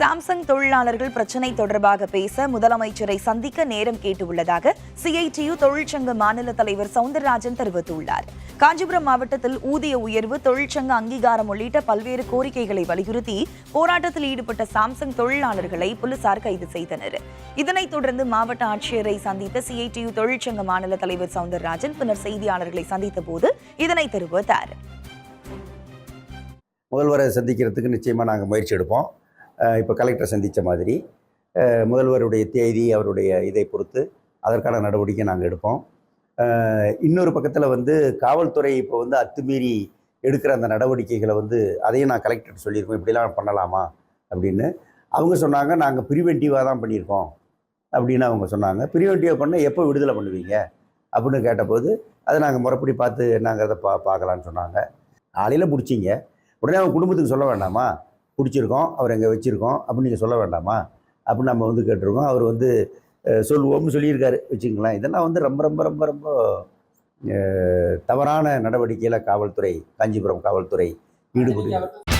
Samsung தொழிலாளர்கள் பிரச்சினை தொடர்பாக பேச முதலமைச்சரை சந்திக்க நேரம் கேட்டுள்ளதாக சிஐடியு தொழிற்சங்க மாநில தலைவர் சவுந்தரராஜன் தெரிவித்துள்ளார். காஞ்சிபுரம் மாவட்டத்தில் ஊதிய உயர்வு, தொழிற்சங்க அங்கீகாரம் உள்ளிட்ட பல்வேறு கோரிக்கைகளை வலியுறுத்தி போராட்டத்தில் ஈடுபட்ட சாம்சங் தொழிலாளர்களை போலீசார் கைது செய்தனர். இதனைத் தொடர்ந்து மாவட்ட ஆட்சியரை சந்தித்த சிஐடியு தொழிற்சங்க மாநில தலைவர் சவுந்தரராஜன் பின்னர் செய்தியாளர்களை சந்தித்த போது இதனை தெரிவித்தார். முதல்வரை சந்திக்கிறதுக்கு நிச்சயமாக நாங்கள் முயற்சி எடுப்போம். இப்போ கலெக்டரை சந்தித்த மாதிரி முதல்வருடைய தேதி, அவருடைய இதை பொறுத்து அதற்கான நடவடிக்கை நாங்கள் எடுப்போம். இன்னொரு பக்கத்தில் காவல்துறை இப்போ அத்துமீறி எடுக்கிற அந்த நடவடிக்கைகளை அதையும் நான் கலெக்டர் சொல்லியிருக்கோம், இப்படிலாம் பண்ணலாமா அப்படின்னு. அவங்க சொன்னாங்க, நாங்கள் ப்ரிவென்டிவாக தான் பண்ணியிருக்கோம் அப்படின்னு அவங்க சொன்னாங்க. ப்ரிவென்டிவாக பண்ண எப்போ விடுதலை பண்ணுவீங்க அப்படின்னு கேட்டபோது அதை நாங்கள் முறைப்படி பார்த்து நாங்கள் பார்க்கலான்னு சொன்னாங்க. காலையில் பிடிச்சிங்க, உடனே அவங்க குடும்பத்துக்கு சொல்ல வேண்டாமா, பிடிச்சிருக்கோம், அவர் எங்கே வச்சுருக்கோம் அப்படின்னு நீங்கள் சொல்ல வேண்டாமா அப்படின்னு நம்ம கேட்டிருக்கோம். அவர் சொல்லுவோம்னு சொல்லியிருக்காரு வச்சுங்களேன். இதெல்லாம் ரொம்ப ரொம்ப ரொம்ப ரொம்ப தவறான நடவடிக்கையில் காவல்துறை, காஞ்சிபுரம் காவல்துறை ஈடுபடுகிறது.